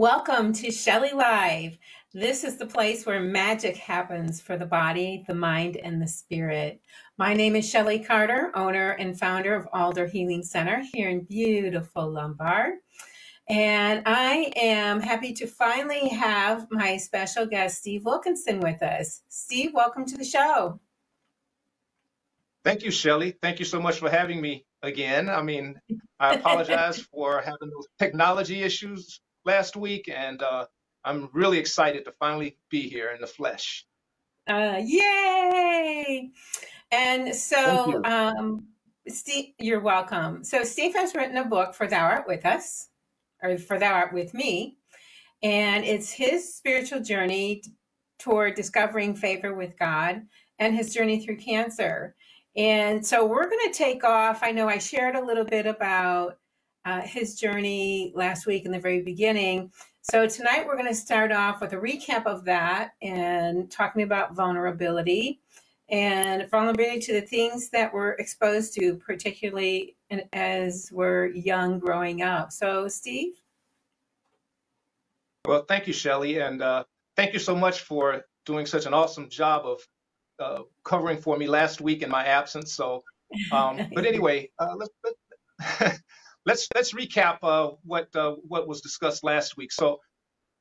Welcome to Shellie Live. This is the place where magic happens for the body, the mind, and the spirit. My name is Shellie Carter, owner and founder of Alder Healing Center here in beautiful Lombard. And I am happy to finally have my special guest, Steve Wilkinson, with us. Steve, welcome to the show. Thank you, Shellie. Thank you so much for having me again. I apologize for having those technology issues last week, and I'm really excited to finally be here in the flesh. Yay! And so, Thank you. Steve, you're welcome. So Steve has written a book for Thou Art With Us, or for Thou Art With Me, and it's his spiritual journey toward discovering favor with God and his journey through cancer. And so we're going to take off. I know I shared a little bit about his journey last week in the very beginning. So tonight we're going to start off with a recap of that and talking about vulnerability to the things that we're exposed to, particularly as we're young growing up. So Steve? Well, thank you, Shellie, and thank you so much for doing such an awesome job of covering for me last week in my absence. So, but anyway, let's recap what was discussed last week. So,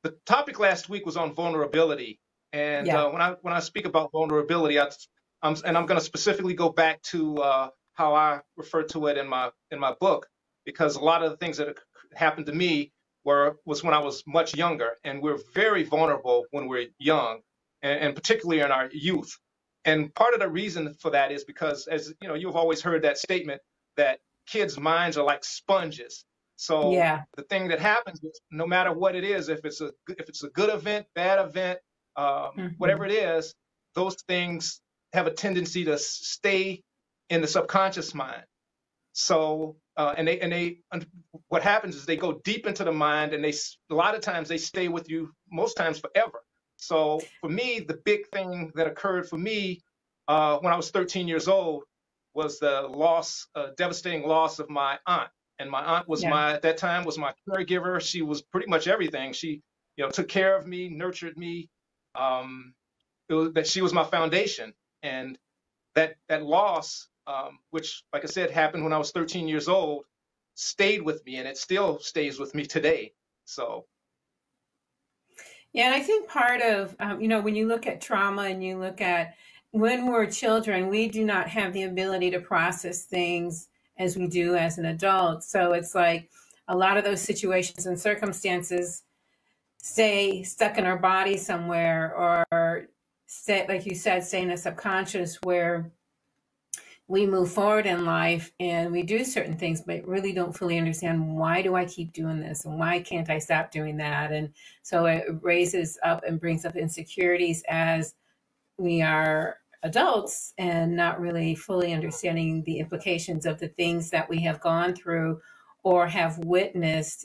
the topic last week was on vulnerability, and when I speak about vulnerability, I'm going to specifically go back to how I refer to it in my book, because a lot of the things that happened to me was when I was much younger, and we're very vulnerable when we're young, and particularly in our youth. And part of the reason for that is because, as you know, you've always heard that statement that kids' minds are like sponges. So the thing that happens is, no matter what it is, if it's a good event, bad event, whatever it is, those things have a tendency to stay in the subconscious mind. So what happens is they go deep into the mind, and a lot of times they stay with you, most times forever. So for me, the big thing that occurred for me when I was 13 years old was the devastating loss of my aunt. And my aunt was at that time was my caregiver. She was pretty much everything. She, took care of me, nurtured me. She was my foundation. And that loss, which, like I said, happened when I was 13 years old, stayed with me, and it still stays with me today. So. Yeah, and I think part of, when you look at trauma and you look at when we're children, we do not have the ability to process things as we do as an adult. So it's like a lot of those situations and circumstances stay stuck in our body somewhere, or stay, like you said, stay in the subconscious, where we move forward in life and we do certain things, but really don't fully understand, why do I keep doing this? And why can't I stop doing that? And so it raises up and brings up insecurities as we are adults, and not really fully understanding the implications of the things that we have gone through or have witnessed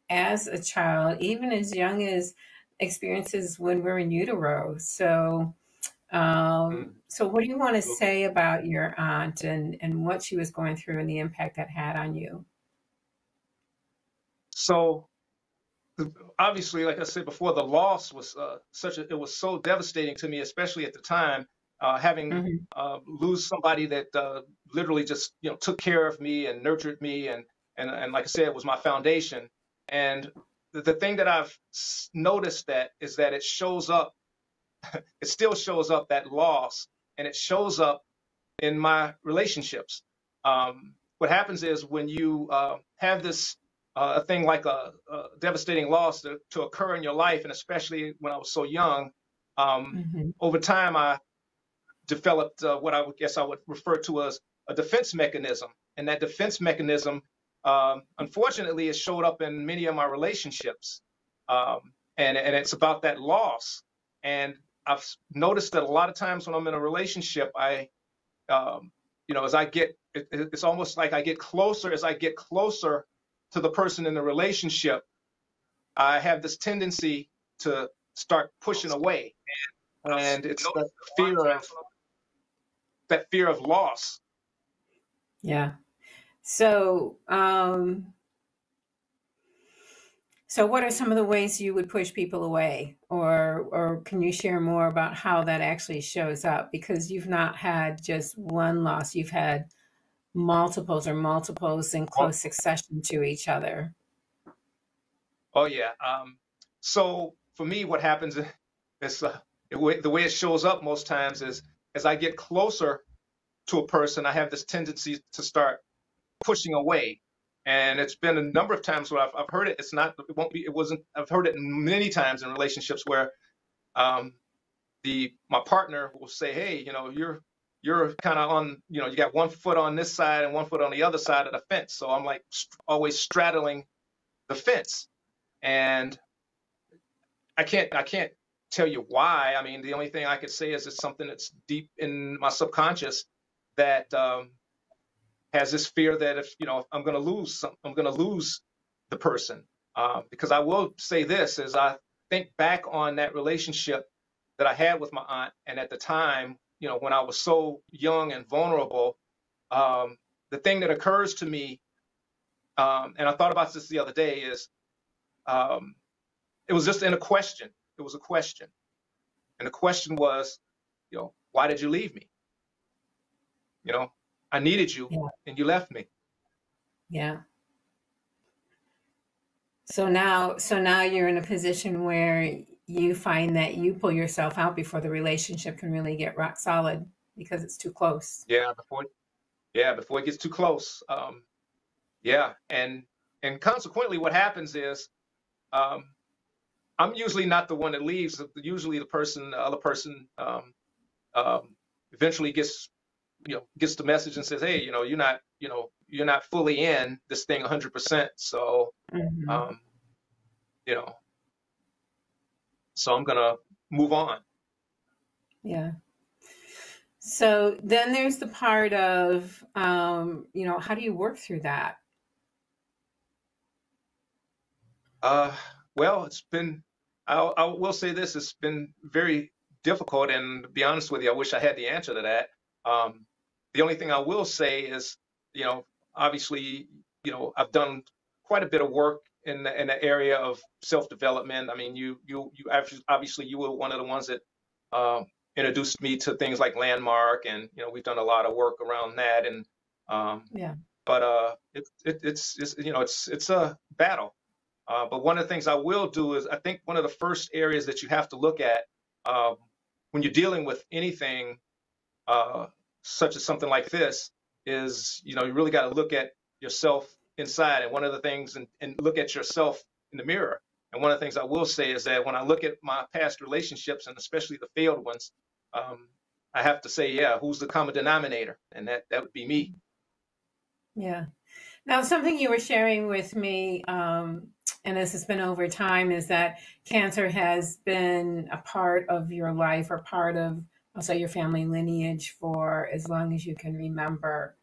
as a child, even as young as experiences when we're in utero. So what do you want to say about your aunt and what she was going through and the impact that had on you? So obviously, like I said before, the loss was it was so devastating to me, especially at the time, having lose somebody that literally just took care of me and nurtured me, and like I said, it was my foundation. And the thing that I've noticed is that it shows up. It still shows up, that loss, and it shows up in my relationships. What happens is, when you have this a thing like a devastating loss to occur in your life, and especially when I was so young, over time I developed what I would refer to as a defense mechanism. And that defense mechanism, unfortunately, it showed up in many of my relationships. And it's about that loss. And I've noticed that a lot of times when I'm in a relationship, it's almost like I get closer. As I get closer to the person in the relationship, I have this tendency to start pushing away, and it's that fear of loss. Yeah. So So what are some of the ways you would push people away? Or can you share more about how that actually shows up? Because you've not had just one loss, you've had multiples or multiples in Oh, close succession to each other. oh yeah. So for me, what happens is the way it shows up most times is as I get closer to a person, I have this tendency to start pushing away. And it's been a number of times where I've heard it. It's not, it won't be, it wasn't, I've heard it many times in relationships where um, my partner will say, hey, you're kind of on, you got one foot on this side and one foot on the other side of the fence. So I'm like always straddling the fence. And I can't tell you why. I mean, the only thing I could say is it's something that's deep in my subconscious that has this fear that if I'm going to I'm going to lose the person. Because I will say this as I think back on that relationship that I had with my aunt, and at the time, when I was so young and vulnerable, the thing that occurs to me, and I thought about this the other day, is um, it was just in a question. It was a question, and the question was, why did you leave me? I needed you, Yeah. and you left me. Yeah. So now you're in a position where you find that you pull yourself out before the relationship can really get rock solid because it's too close. Before it gets too close. Yeah, and consequently, what happens is um, I'm usually not the one that leaves. Usually, the other person, eventually gets the message and says, "Hey, you're not fully in this thing 100%. So, Hmm. um, you know, so I'm gonna move on." Yeah. So then there's the part of, how do you work through that? Uh, well, I will say this, it's been very difficult. And to be honest with you, I wish I had the answer to that. Um, the only thing I will say is, you know, obviously, I've done quite a bit of work in the area of self-development. I mean, obviously you were one of the ones that um, introduced me to things like Landmark, and we've done a lot of work around that. And um, Yeah. but it's a battle. But one of the things I will do is I think one of the first areas that you have to look at um, when you're dealing with anything uh, such as something like this is, you really got to look at yourself inside. And one of the things, and look at yourself in the mirror. And one of the things I will say is that when I look at my past relationships, and especially the failed ones, um, I have to say, yeah, who's the common denominator? And that would be me. Yeah. Now, something you were sharing with me, and this has been over time, is that cancer has been a part of your life or part of, I'll say, your family lineage for as long as you can remember.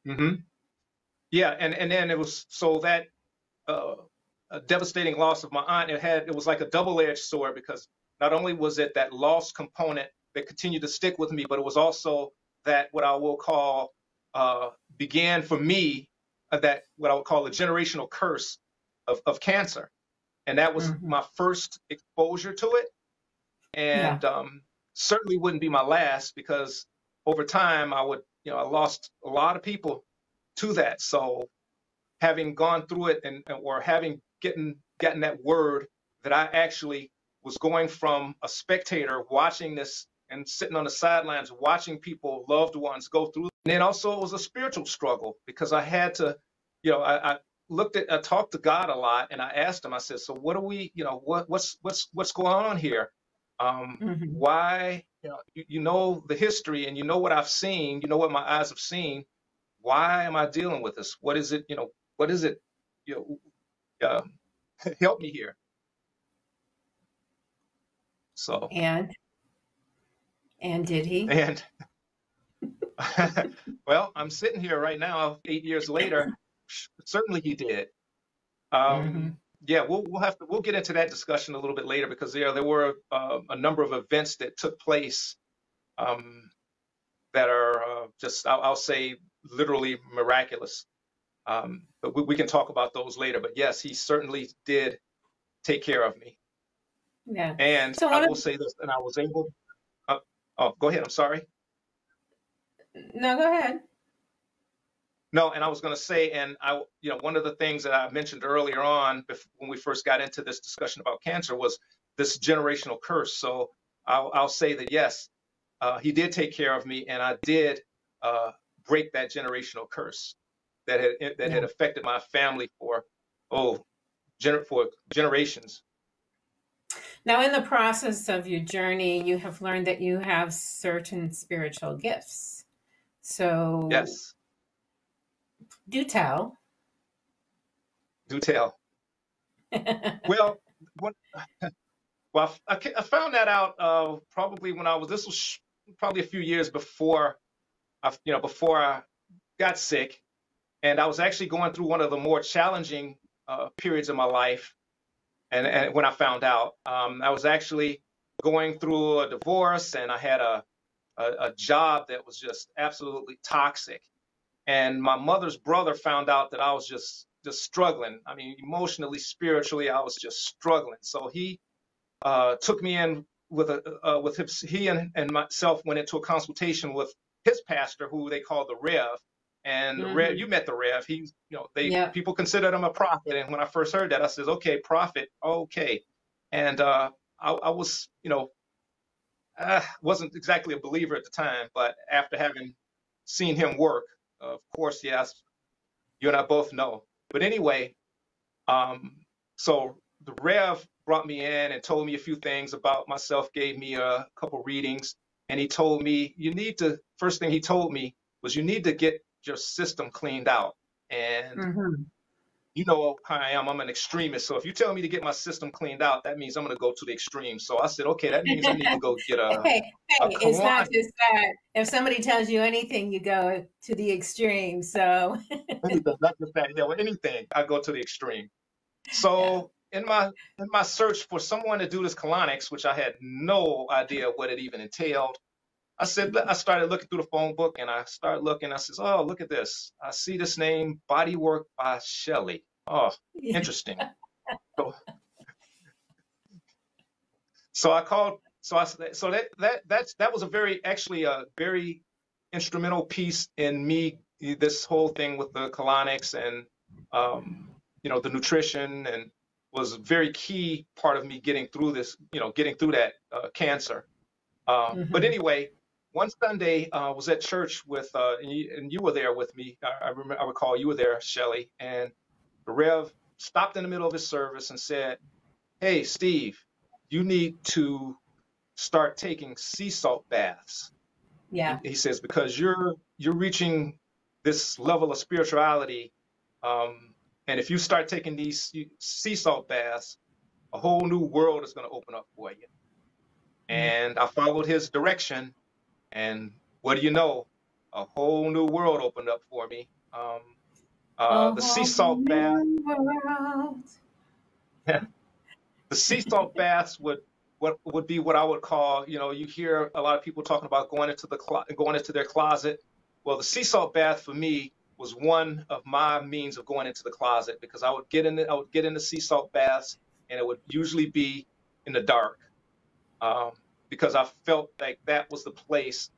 Hmm. Yeah, and then it was so that uh, a devastating loss of my aunt. It was like a double-edged sword because not only was it that loss component that continued to stick with me, but it was also that what I will call began for me that what I would call a generational curse of cancer, and that was Hmm. my first exposure to it, Yeah. and certainly wouldn't be my last because over time I lost a lot of people to that. So having gone through it or having gotten that word that I actually was going from a spectator watching this and sitting on the sidelines watching people, loved ones, go through. And then also it was a spiritual struggle because I had to, I talked to God a lot and I asked him, I said, so what are we, what's going on here? Hmm. Why, you know the history and you know what I've seen, you know what my eyes have seen. Why am I dealing with this? What is it? What is it? You uh, help me here. So, And did he? and well, I'm sitting here right now, 8 years later. Certainly, he did. Hmm. Um, yeah, we'll get into that discussion a little bit later because there were a number of events that took place um, that are just I'll say literally miraculous. But we can talk about those later. But yes, he certainly did take care of me. Yeah. And So I will say this, and I was able, oh, go ahead. I'm sorry. No, go ahead. No, and I was going to say, and one of the things that I mentioned earlier on when we first got into this discussion about cancer was this generational curse. So I'll say that, yes, he did take care of me, and I did break that generational curse that had affected my family for generations. Now, in the process of your journey, you have learned that you have certain spiritual gifts. So yes, do tell. Do tell. Well, I found that out probably when this was probably a few years before before I got sick, and I was actually going through one of the more challenging periods of my life. And when I found out, I was actually going through a divorce, and I had a job that was just absolutely toxic. And my mother's brother found out that I was just struggling. I mean, emotionally, spiritually, I was just struggling. So he took me in with his, he and myself went into a consultation with his pastor, who they called the Rev. And the Rev, you met the Rev. He's, people considered him a prophet. And when I first heard that, I says, okay, prophet, okay. And I was, wasn't exactly a believer at the time, but after having seen him work, of course, yes, you and I both know. But anyway, so the Rev brought me in and told me a few things about myself, gave me a couple readings, and he told me, first thing he told me was you need to get your system cleaned out. And you know how I am, I'm an extremist. So if you tell me to get my system cleaned out, that means I'm going to go to the extreme. So I said, okay, that means I need to go get hey, it's not just that. If somebody tells you anything, you go to the extreme. So anything, not just that, anything, I go to the extreme. So in my search for someone to do this colonics, which I had no idea what it even entailed, I started looking through the phone book, and I started looking. I says, oh, look at this. I see this name, Bodywork by Shellie. Oh, interesting. So I called. So that was a very instrumental piece in me. This whole thing with the colonics and the nutrition, and was a very key part of me getting through this. Getting through that cancer. But anyway. One Sunday, I was at church with, and you were there with me. I recall you were there, Shellie, and the Rev stopped in the middle of his service and said, "Hey, Steve, you need to start taking sea salt baths." Yeah. He says, because you're reaching this level of spirituality, and if you start taking these sea salt baths, a whole new world is going to open up for you. And I followed his direction. And what do you know? A whole new world opened up for me. The sea salt bath. The sea salt baths would be what I would call, you hear a lot of people talking about going into their closet. Well, the sea salt bath for me was one of my means of going into the closet, because I would get in the sea salt baths, and it would usually be in the dark. Because I felt like that was the place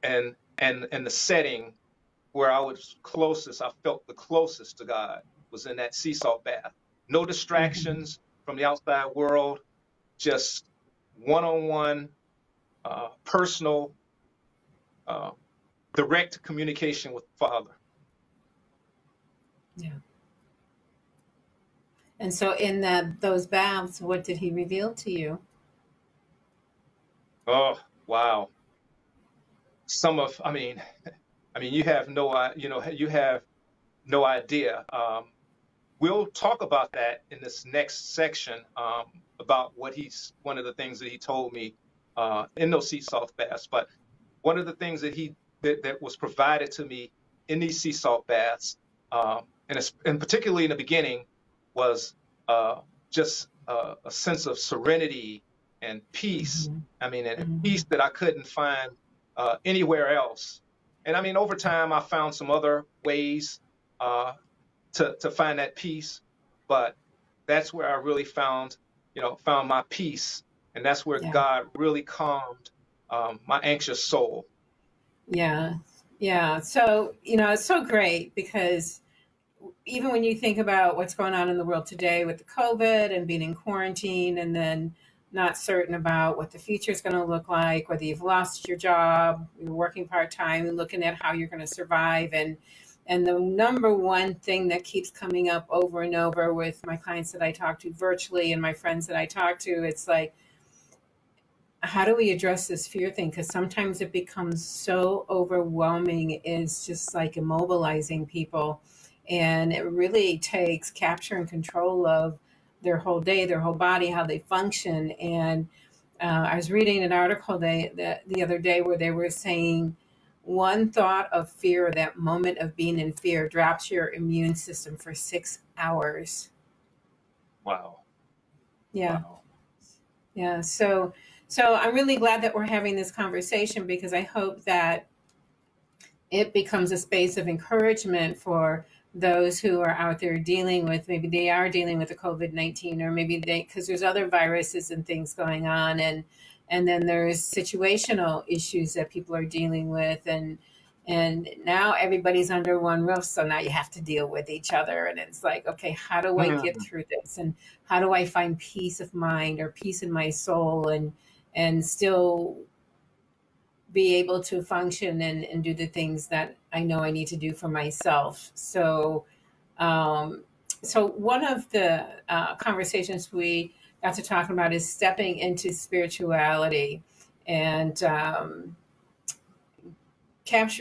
and the setting where I was closest. I felt the closest to God was in that sea salt bath. No distractions from the outside world, just one-on-one, personal, direct communication with the Father. Yeah. And so in those baths, what did he reveal to you? Oh, wow. You have no idea. We'll talk about that in this next section, about one of the things that he told me in those sea salt baths. But one of the things that was provided to me in these sea salt baths, and particularly in the beginning, was just a sense of serenity and peace. And peace that I couldn't find anywhere else. And over time, I found some other ways to find that peace. But that's where I really found my peace, and that's where Yeah. God really calmed my anxious soul. Yeah. Yeah. So, it's so great because even when you think about what's going on in the world today with the COVID and being in quarantine and then not certain about what the future is going to look like, whether you've lost your job, you're working part-time and looking at how you're going to survive. And the number one thing that keeps coming up over and over with my clients that I talk to virtually and my friends that I talk to, it's like, how do we address this fear thing? Because sometimes it becomes so overwhelming, it's just like immobilizing people. And it really takes capture and control of their whole day, their whole body, how they function. And I was reading an article the other day where they were saying one thought of fear, that moment of being in fear, drops your immune system for 6 hours. Wow. Yeah. Wow. Yeah. So I'm really glad that we're having this conversation because I hope that it becomes a space of encouragement for those who are out there dealing with, maybe they are dealing with the COVID-19, or maybe because there's other viruses and things going on. And then there's situational issues that people are dealing with. And now everybody's under one roof. So now you have to deal with each other. And it's like, okay, how do I get through this? And how do I find peace of mind or peace in my soul and still be able to function and do the things that I know I need to do for myself. So one of the conversations we got to talk about is stepping into spirituality and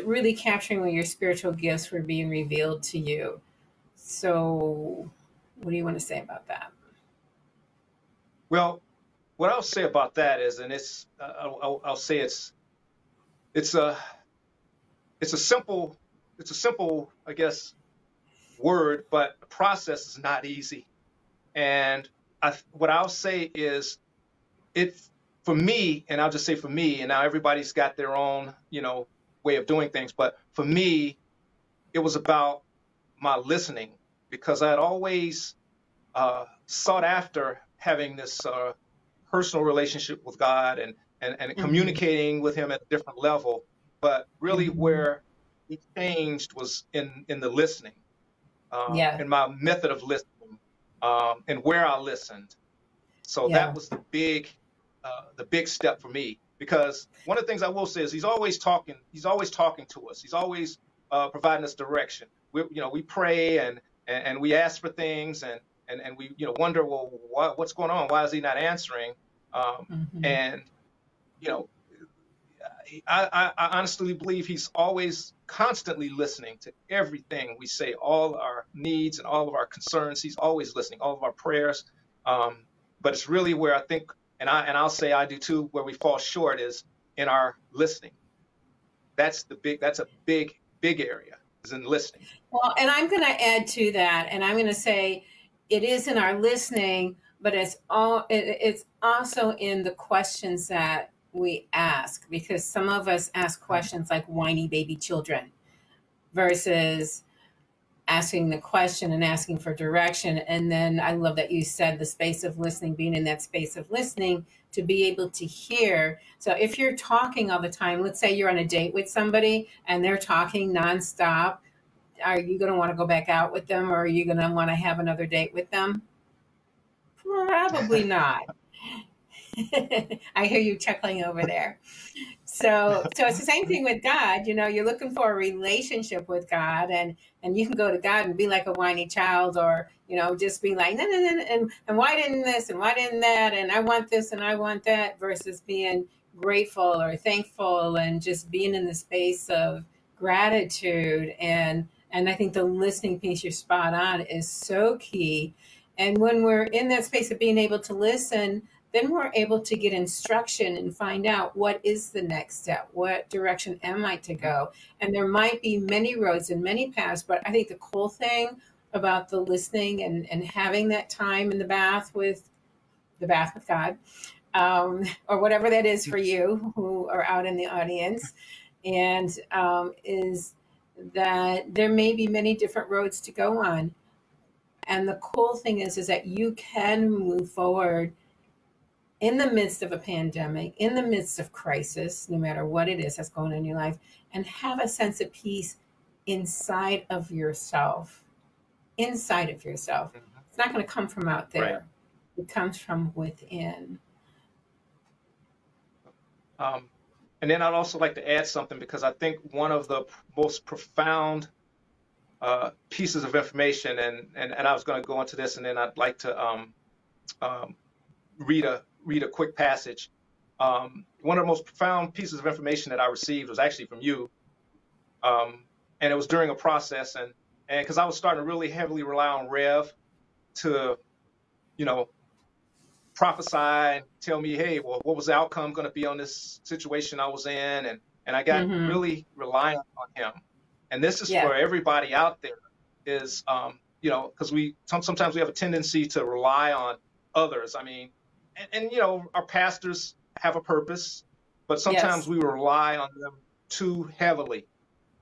really capturing when your spiritual gifts were being revealed to you. So what do you want to say about that? Well, what I'll say about that is, and I'll say it's a simple, I guess, word, but the process is not easy. And what I'll say is, for me, and I'll just say for me, and now everybody's got their own, way of doing things. But for me, it was about my listening, because I had always sought after having this personal relationship with God and communicating with him at a different level. But really where it changed was in the listening, in my method of listening, and where I listened. So that was the big step for me, because one of the things I will say is he's always talking to us. He's always providing us direction. We pray and we ask for things and we wonder, well, what's going on? Why is he not answering? And I honestly believe he's always constantly listening to everything we say, all our needs and all of our concerns. He's always listening, all of our prayers. But it's really where I think, and I'll say I do too, where we fall short is in our listening. That's a big area, is in listening. Well, and I'm going to add to that, and I'm going to say it is in our listening, but it's also in the questions that we ask, because some of us ask questions like whiny baby children versus asking the question and asking for direction. And then I love that you said the space of listening, being in that space of listening to be able to hear. So if you're talking all the time, let's say you're on a date with somebody and they're talking nonstop, are you going to want to go back out with them, or are you going to want to have another date with them? Probably not. I hear you chuckling over there. So it's the same thing with God. You're looking for a relationship with God, and you can go to God and be like a whiny child, or just be like, no, and why didn't this and why didn't that, and I want this and I want that, versus being grateful or thankful and just being in the space of gratitude. And I think the listening piece, you're spot on, is so key. And when we're in that space of being able to listen, then we're able to get instruction and find out what is the next step, what direction am I to go. And there might be many roads and many paths, but I think the cool thing about the listening and having that time in the bath with God, or whatever that is for you who are out in the audience, and is that there may be many different roads to go on. And the cool thing is that you can move forward in the midst of a pandemic, in the midst of crisis, no matter what it is that's going on in your life, and have a sense of peace inside of yourself. Inside of yourself. It's not going to come from out there. Right. It comes from within. And then I'd also like to add something, because I think one of the most profound pieces of information, and I was going to go into this, and then I'd like to read a quick passage. One of the most profound pieces of information that I received was actually from you, and it was during a process, and because I was starting to really heavily rely on Rev to, prophesy and tell me, hey, well, what was the outcome going to be on this situation I was in? And I got really reliant on him. And this is for everybody out there, is, because sometimes we have a tendency to rely on others. I mean, and our pastors have a purpose, but sometimes we rely on them too heavily.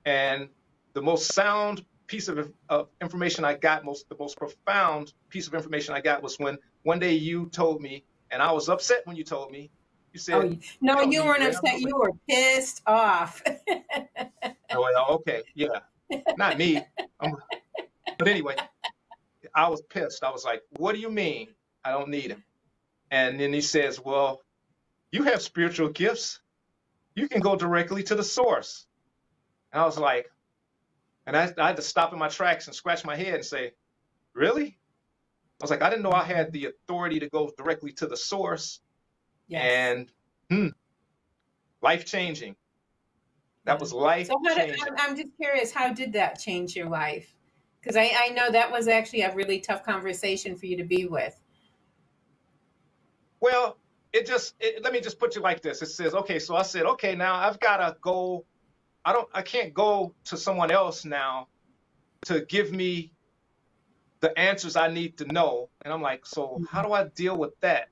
And the most sound piece of information I got, the most profound piece of information I got, was when one day you told me, and I was upset when you told me. You said, "Oh no, you weren't upset. You were pissed off." Oh, well, okay, yeah, not me. But anyway, I was pissed. I was like, "What do you mean I don't need him?" And then he says, "Well, you have spiritual gifts. You can go directly to the source." And I was like, and I had to stop in my tracks and scratch my head and say, "Really?" I was like, I didn't know I had the authority to go directly to the source. Yes. And life-changing. That was life-changing. So I'm just curious, how did that change your life? Because I know that was actually a really tough conversation for you to be with. Well, let me just put you like this. It says, okay, so I said, okay, now I've got to go. I can't go to someone else now to give me the answers I need to know. And I'm like, so how do I deal with that?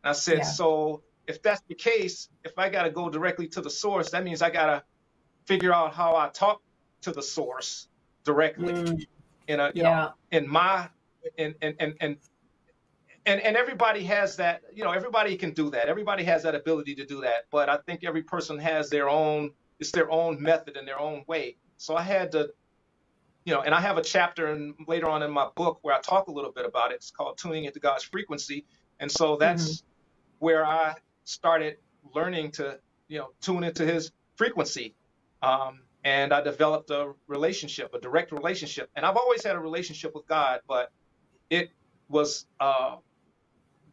And I said, so if that's the case, if I got to go directly to the source, that means I got to figure out how I talk to the source directly in and everybody has that, everybody can do that. Everybody has that ability to do that. But I think every person has their own method and their own way. So I had to, and I have a chapter later on in my book where I talk a little bit about it. It's called Tuning into God's Frequency. And so that's where I started learning to, tune into his frequency. And I developed a direct relationship. And I've always had a relationship with God, but it was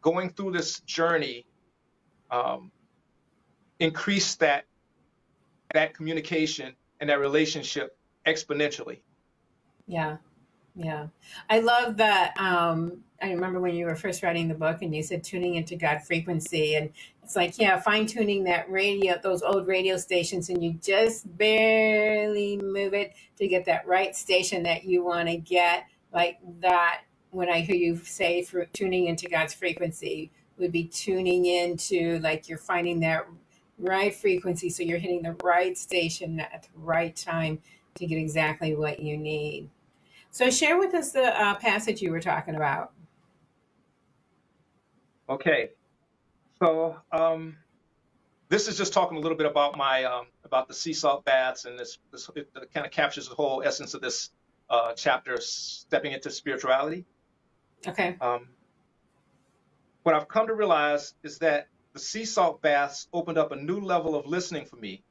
going through this journey increased that communication and that relationship exponentially. Yeah. I love that. I remember when you were first writing the book and you said tuning into God frequency, and it's like, fine tuning that radio, those old radio stations, and you just barely move it to get that right station that you want to get. Like that, when I hear you say tuning into God's frequency, would be tuning into, like, you're finding that right frequency, so you're hitting the right station at the right time to get exactly what you need. So share with us the passage you were talking about. Okay, so this is just talking a little bit about my about the sea salt baths, and it kind of captures the whole essence of this chapter, stepping into spirituality. Okay. What I've come to realize is that the sea salt baths opened up a new level of listening for me.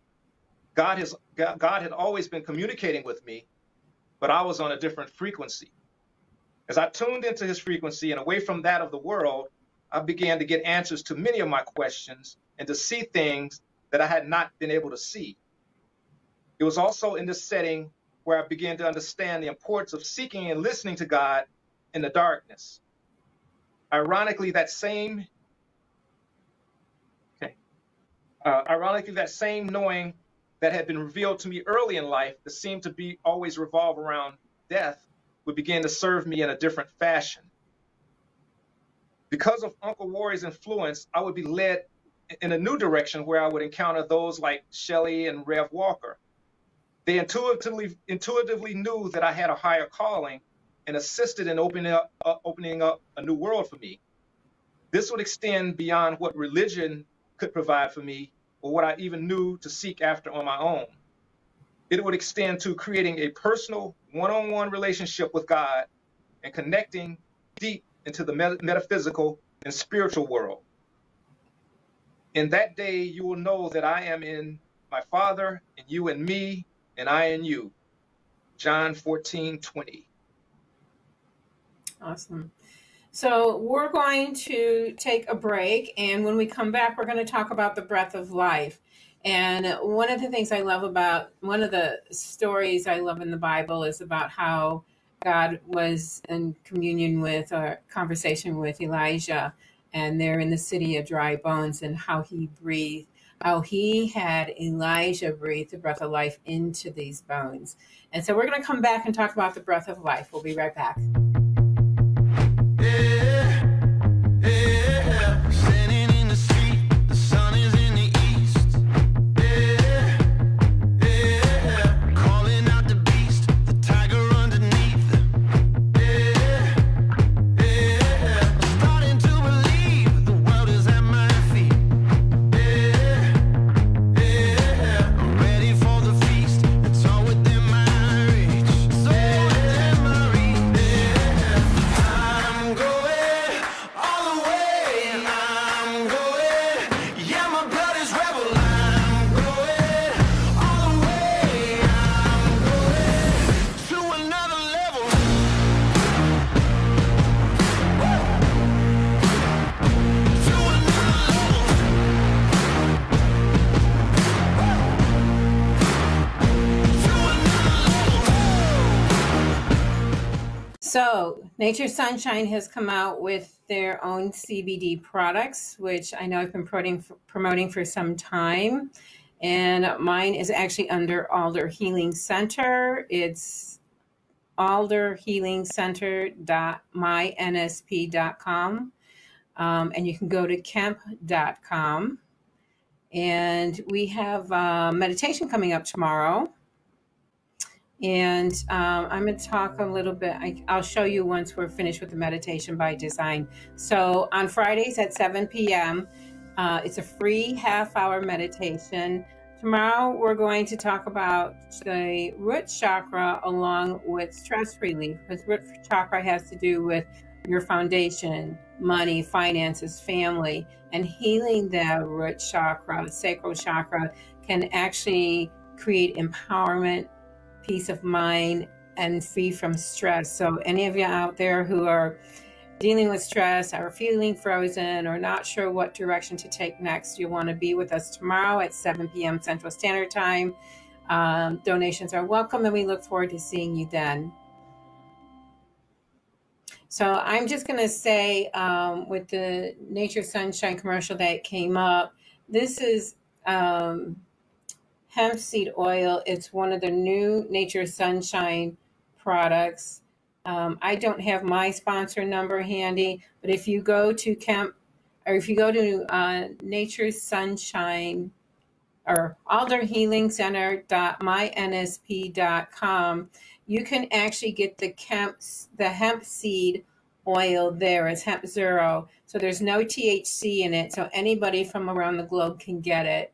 God had always been communicating with me, but I was on a different frequency. As I tuned into his frequency and away from that of the world, I began to get answers to many of my questions and to see things that I had not been able to see. It was also in this setting where I began to understand the importance of seeking and listening to God in the darkness. Ironically, that same knowing that had been revealed to me early in life that seemed to be always revolve around death would begin to serve me in a different fashion. Because of Uncle Warry's influence, I would be led in a new direction where I would encounter those like Shellie and Rev Walker. They intuitively knew that I had a higher calling and assisted in opening up a new world for me. This would extend beyond what religion could provide for me or what I even knew to seek after on my own. It would extend to creating a personal one-on-one relationship with God and connecting deep into the metaphysical and spiritual world. In that day, you will know that I am in my Father, and you in me, and I in you. John 14:20. Awesome. So we're going to take a break, and when we come back, we're going to talk about the breath of life. And one of the things I love about, one of the stories I love in the Bible is about how God was in communion with, or conversation with Elijah, and they're in the city of dry bones, and how he breathed, how he had Elijah breathe the breath of life into these bones. And so we're going to come back and talk about the breath of life. We'll be right back. So Nature's Sunshine has come out with their own CBD products, which I know I've been promoting for some time. And mine is actually under Alder Healing Center. It's alderhealingcenter.mynsp.com. And you can go to kemp.com. And we have meditation coming up tomorrow. And I'm going to talk a little bit. I'll show you once we're finished with the meditation by design. So on Fridays at 7 p.m., it's a free half-hour meditation. Tomorrow, we're going to talk about the root chakra along with stress relief, because root chakra has to do with your foundation, money, finances, family, and healing the root chakra, sacral chakra, can actually create empowerment, peace of mind, and free from stress. So any of you out there who are dealing with stress, or feeling frozen, or not sure what direction to take next, you want to be with us tomorrow at 7 p.m. Central Standard Time. Donations are welcome, and we look forward to seeing you then. So I'm just going to say, with the Nature Sunshine commercial that came up, this is hemp seed oil. It's one of the new Nature Sunshine products. I don't have my sponsor number handy, but if you go to Nature Sunshine or alderhealingcenter.mynsp.com, you can actually get the hemp seed oil there. It's hemp zero, so there's no THC in it, so anybody from around the globe can get it.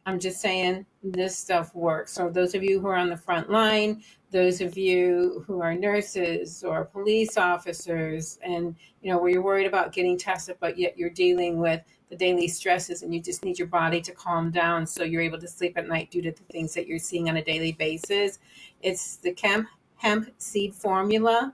I'm just saying this stuff works. So those of you who are on the front line, those of you who are nurses or police officers, and where you're worried about getting tested, but yet you're dealing with the daily stresses and you just need your body to calm down so you're able to sleep at night due to the things that you're seeing on a daily basis. It's the hemp seed formula,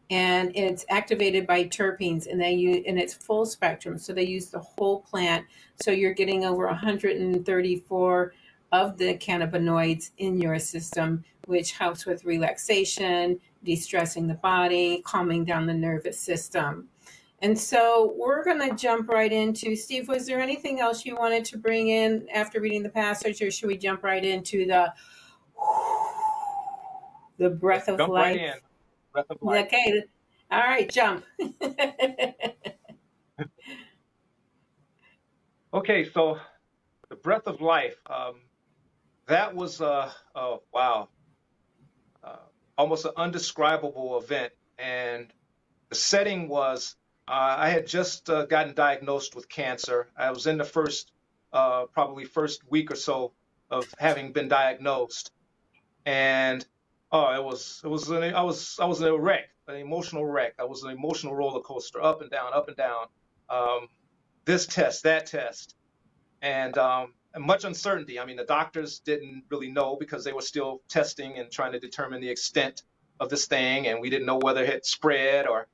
and it's activated by terpenes, and it's full spectrum. So they use the whole plant. So you're getting over 134 of the cannabinoids in your system, which helps with relaxation, de-stressing the body, calming down the nervous system. And so we're going to jump right into, Steve, was there anything else you wanted to bring in after reading the passage, or should we jump right into the breath of life? Jump right in. Breath of life. Okay. All right, jump. Okay, so the breath of life, that was oh wow, uh, almost an undescribable event. And the setting was I had just gotten diagnosed with cancer. I was in the first probably first week or so of having been diagnosed, and oh, I was in a wreck, an emotional wreck. I was an emotional roller coaster, up and down, up and down. Um, this test, that test, and much uncertainty. I mean, the doctors didn't really know because they were still testing and trying to determine the extent of this thing, and we didn't know whether it had spread or.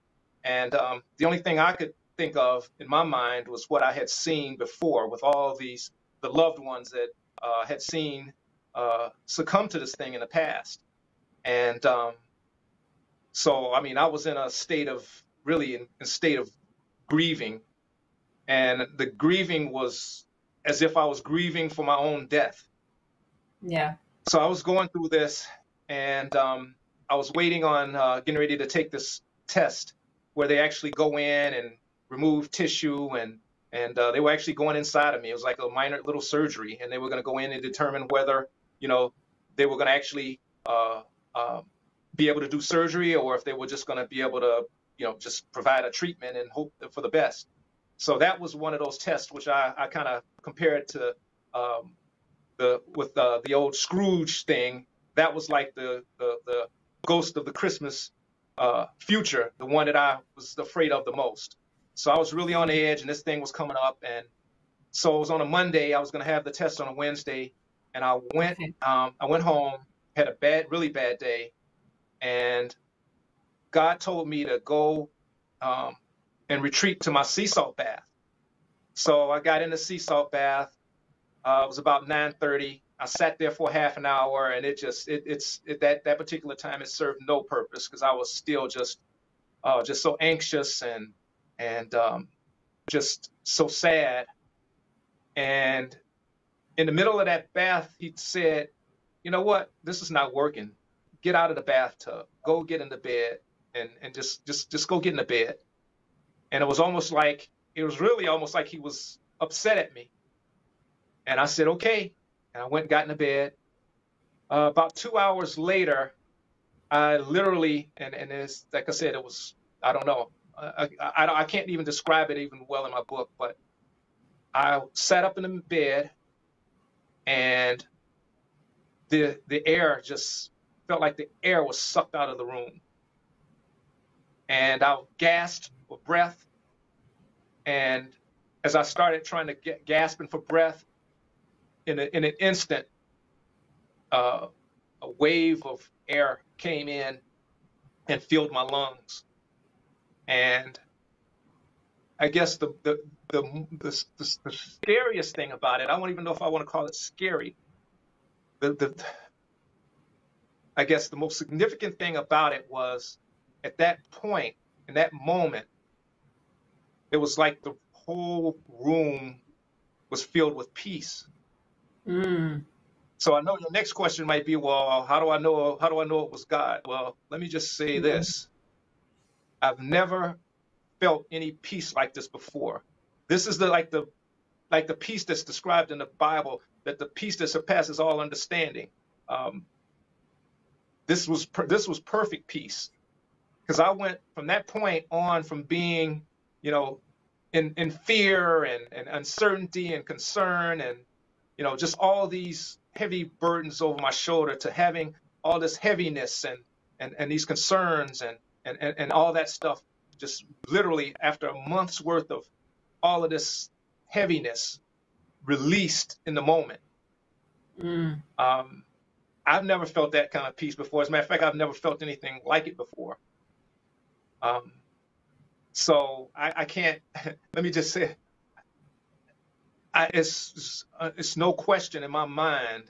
And the only thing I could think of in my mind was what I had seen before with all these the loved ones that had seen succumb to this thing in the past. And so, I mean, I was in a state of really in a state of grieving, and the grieving was as if I was grieving for my own death. Yeah. So I was going through this, and I was waiting on getting ready to take this test where they actually go in and remove tissue, and they were actually going inside of me. It was like a minor little surgery, and they were going to go in and determine whether, you know, they were going to actually be able to do surgery, or if they were just going to be able to, you know, just provide a treatment and hope for the best. So that was one of those tests which I kind of compared to the old Scrooge thing. That was like the ghost of the Christmas future, the one that I was afraid of the most. So I was really on the edge, and this thing was coming up. And so it was on a Monday. I was going to have the test on a Wednesday, and I went home, had a really bad day, and God told me to go and retreat to my sea salt bath. So I got in the sea salt bath. It was about 9:30. I sat there for half an hour, and that particular time it served no purpose because I was still just so anxious and just so sad. And in the middle of that bath, he said, "You know what? This is not working. Get out of the bathtub. Go get in the bed, and just go get in the bed." And it was really almost like he was upset at me. And I said, "Okay." And I went and got in the bed. About 2 hours later, I literally, and it's, like I said, it was, I don't know. I can't even describe it even well in my book, but I sat up in the bed, and the air just felt like the air was sucked out of the room. And I gasped for breath. And as I started trying to gasping for breath, in an instant, a wave of air came in and filled my lungs. And I guess the scariest thing about it, I don't even know if I want to call it scary. I guess the most significant thing about it was at that point, in that moment, it was like the whole room was filled with peace. Mm. So I know your next question might be, well, how do I know it was God? Well, let me just say this. I've never felt any peace like this before. This is like the peace that's described in the Bible, that the peace that surpasses all understanding. This was perfect peace, because I went from that point on from being, you know, in fear and uncertainty and concern and, you know, just all these heavy burdens over my shoulder to having all this heaviness and these concerns and all that stuff, just literally after a month's worth of all of this heaviness released in the moment. Mm. I've never felt that kind of peace before. As a matter of fact, I've never felt anything like it before. So I can't, let me just say, it's no question in my mind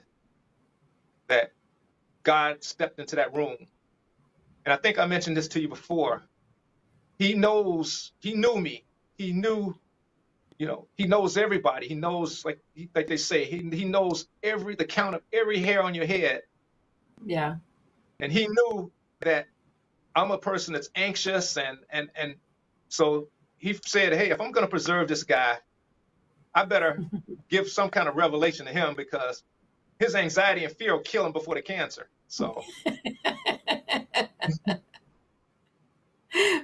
that God stepped into that room. And I think I mentioned this to you before. He knew me. He knew, you know, he knows everybody. He knows, like they say, he knows the count of every hair on your head. Yeah. And he knew that I'm a person that's anxious, and so he said, hey, if I'm going to preserve this guy, I better give some kind of revelation to him, because his anxiety and fear will kill him before the cancer. So.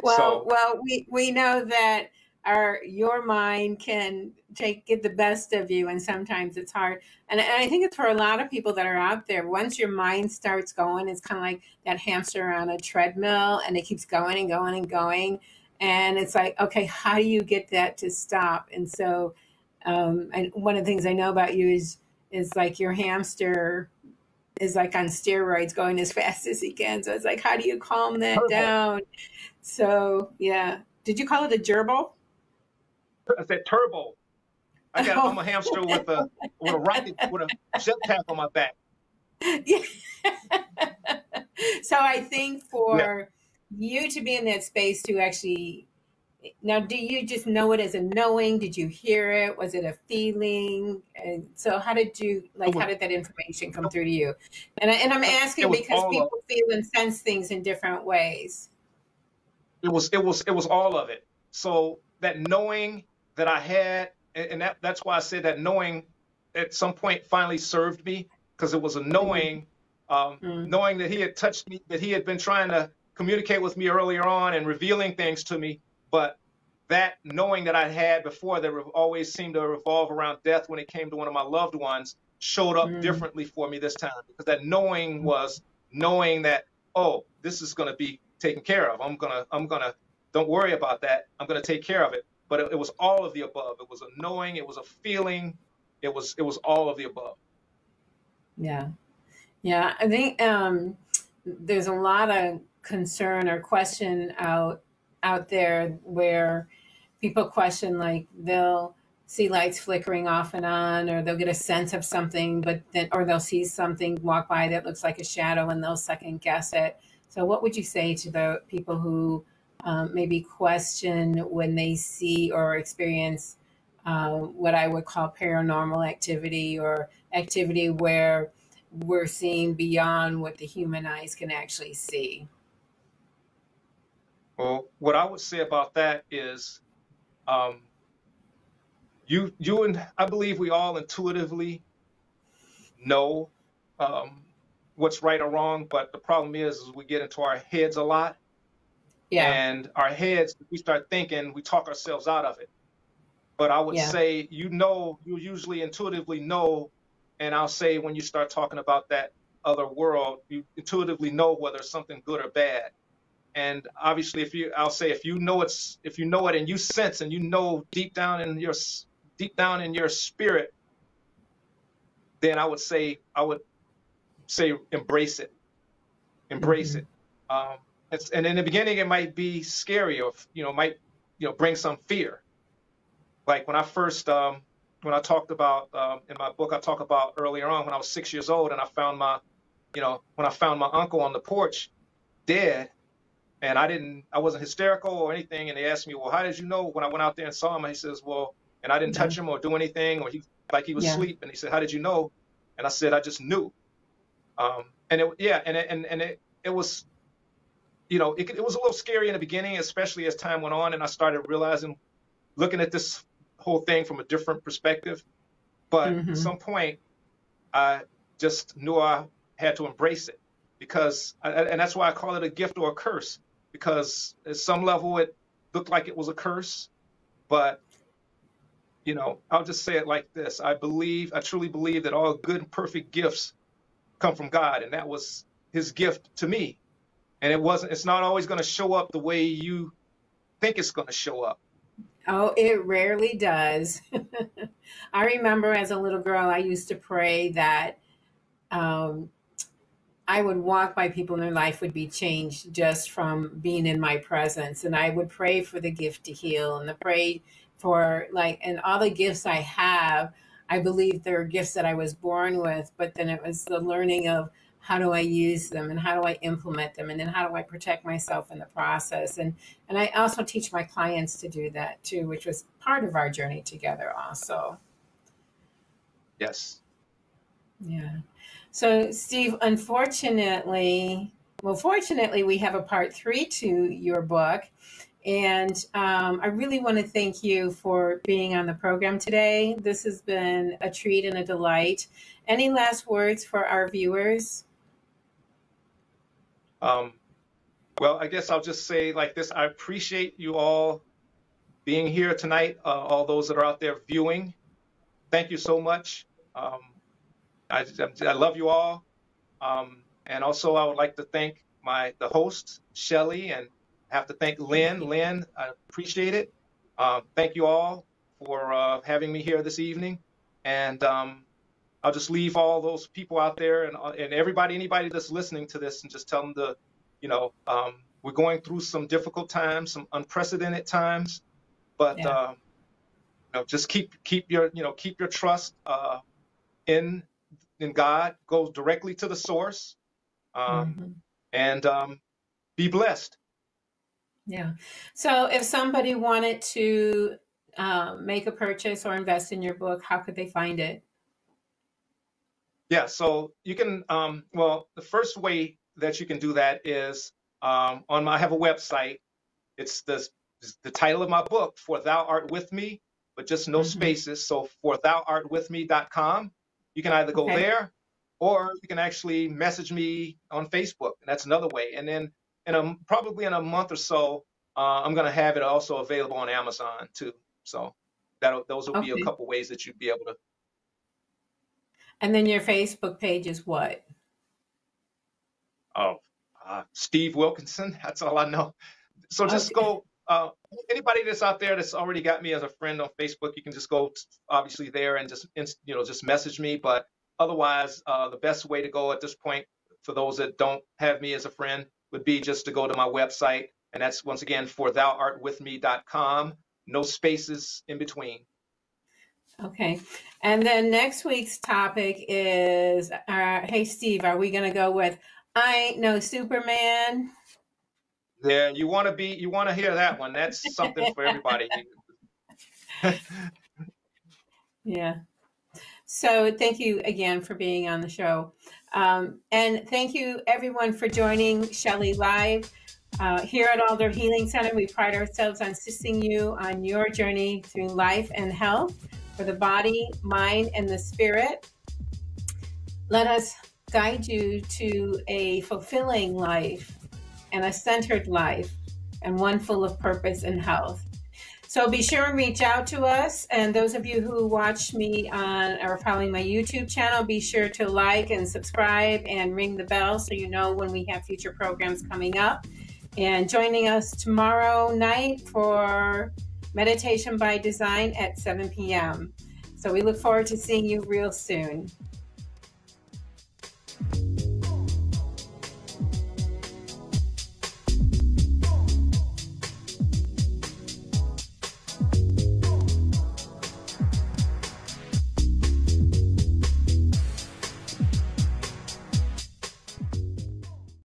Well, we know that your mind can get the best of you, and sometimes it's hard. And I think it's for a lot of people that are out there. Once your mind starts going, it's kind of like that hamster on a treadmill, and it keeps going and going and going. And it's like, okay, how do you get that to stop? And so, and one of the things I know about you is like your hamster is like on steroids, going as fast as he can. So it's like, how do you calm that down? So yeah, did you call it a gerbil? I said turbo. I'm a hamster with a rocket with a jetpack on my back. Yeah. So I think for you to be in that space to actually, now, do you just know it as a knowing? Did you hear it? Was it a feeling? And so how did that information come through to you? And I'm asking because people feel and sense things in different ways. It was all of it. So that knowing that I had, and that's why I said that knowing at some point finally served me, because it was a knowing, knowing that he had touched me, that he had been trying to communicate with me earlier on and revealing things to me. But that knowing that I had before that always seemed to revolve around death when it came to one of my loved ones showed up differently for me this time, because that knowing was knowing that, oh, this is going to be taken care of. I'm gonna, don't worry about that. I'm gonna take care of it. But it was all of the above. It was a knowing, it was a feeling, it was all of the above. Yeah. Yeah. I think there's a lot of concern or question out there where people question, like they'll see lights flickering off and on, or they'll get a sense of something, or they'll see something walk by that looks like a shadow and they'll second guess it. So what would you say to the people who maybe question when they see or experience what I would call paranormal activity, or activity where we're seeing beyond what the human eyes can actually see? Well, what I would say about that is you and I believe we all intuitively know what's right or wrong, but the problem is we get into our heads a lot. Yeah. And our heads, we start thinking, we talk ourselves out of it. But I would say, you usually intuitively know, and I'll say when you start talking about that other world, you intuitively know whether it's something good or bad. And obviously, if you know it and you sense and you know deep down in your spirit, then I would say embrace it. Embrace it. And in the beginning, it might be scary, or might bring some fear. Like when I first when I talked about in my book, I talk about earlier on when I was 6 years old and I found my uncle on the porch dead, and I wasn't hysterical or anything. And they asked me, well, how did you know? When I went out there and saw him, he says, well, and I didn't touch him or do anything, or he was asleep. And he said, how did you know? And I said, I just knew. And it was, it was a little scary in the beginning, especially as time went on, and I started realizing, looking at this whole thing from a different perspective. But at some point, I just knew I had to embrace it, and that's why I call it a gift or a curse, because at some level it looked like it was a curse, but I'll just say it like this: I truly believe that all good and perfect gifts come from God, and that was His gift to me. And it's not always going to show up the way you think it's going to show up. Oh, it rarely does. I remember as a little girl, I used to pray that I would walk by people and their life would be changed just from being in my presence. And I would pray for the gift to heal, and pray for and all the gifts I have, I believe they're gifts that I was born with, but then it was the learning of how do I use them and how do I implement them, and then how do I protect myself in the process. And I also teach my clients to do that too, which was part of our journey together also. Yes. Yeah. So Steve, fortunately we have a part 3 to your book. And I really want to thank you for being on the program today. This has been a treat and a delight. Any last words for our viewers? Well, I guess I'll just say like this. I appreciate you all being here tonight, all those that are out there viewing. Thank you so much. I love you all. And also, I would like to thank the host, Shellie, and I have to thank Lynn. Lynn, I appreciate it. Thank you all for having me here this evening. And I'll just leave all those people out there and anybody that's listening to this, and just tell them to, we're going through some difficult times, some unprecedented times, but just keep your trust in God. Go directly to the source, and be blessed. Yeah. So if somebody wanted to make a purchase or invest in your book, how could they find it? Yeah, so you can, well, the first way that you can do that is I have a website. It's the title of my book, For Thou Art With Me, but just no spaces. So forthouartwithme.com. You can either go there, or you can actually message me on Facebook, and that's another way. And then probably in a month or so, I'm going to have it also available on Amazon too. So those will be a couple ways that you'd be able to. And then your Facebook page is what? Oh, Steve Wilkinson. That's all I know. So just go. Anybody that's out there that's already got me as a friend on Facebook, you can just go obviously there and just message me. But otherwise, the best way to go at this point for those that don't have me as a friend would be just to go to my website, and that's once again forthouartwithme.com. No spaces in between. Okay. And then next week's topic is, hey, Steve, are we going to go with I Ain't No Superman? Yeah, you want to hear that one. That's something for everybody. Yeah. So thank you again for being on the show. And thank you everyone for joining Shellie Live. Here at Alder Healing Center, we pride ourselves on assisting you on your journey through life and health for the body, mind, and the spirit. Let us guide you to a fulfilling life and a centered life, and one full of purpose and health. So be sure and reach out to us. And those of you who watch me on or following my YouTube channel, be sure to like and subscribe and ring the bell so you know when we have future programs coming up. And joining us tomorrow night for Meditation by Design at 7 p.m. So we look forward to seeing you real soon.